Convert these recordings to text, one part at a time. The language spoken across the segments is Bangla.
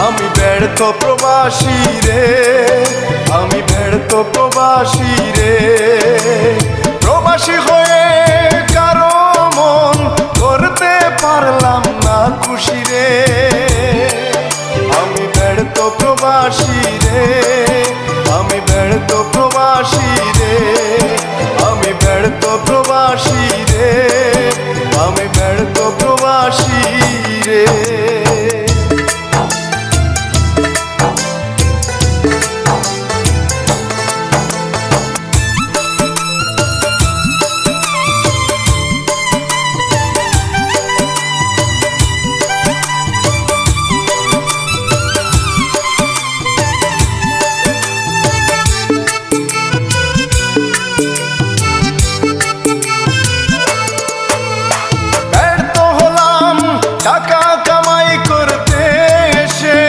আমি ব্যর্থ প্রবাসী রে, আমি ব্যর্থ প্রবাসী রে। প্রবাসী হয়ে কারো মন করতে পারলাম না খুশি রে। আমি ব্যর্থ প্রবাসী রে, আমি ব্যর্থ প্রবাসী রে, আমি ব্যর্থ প্রবাসী রে, আমি ব্যর্থ প্রবাসী রে। টাকা কামাই করতে এসে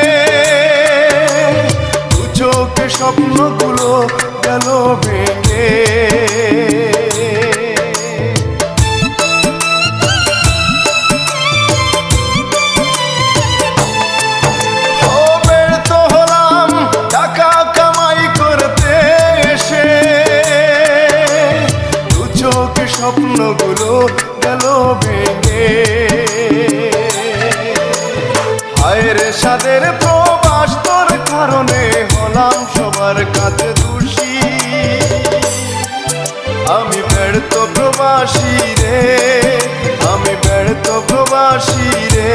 দু চোখে স্বপ্নগুলো গেল ভেঙে। ব্যর্থ হলাম টাকা কামাই করতে এসে দু চোখে স্বপ্নগুলো গেল ভেঙে। হায়রে সাদের প্রবাস তোর কারণে হলাম সবার কাছে দোষী। আমি ব্যর্থ প্রবাসী রে, আমি ব্যর্থ প্রবাসী রে।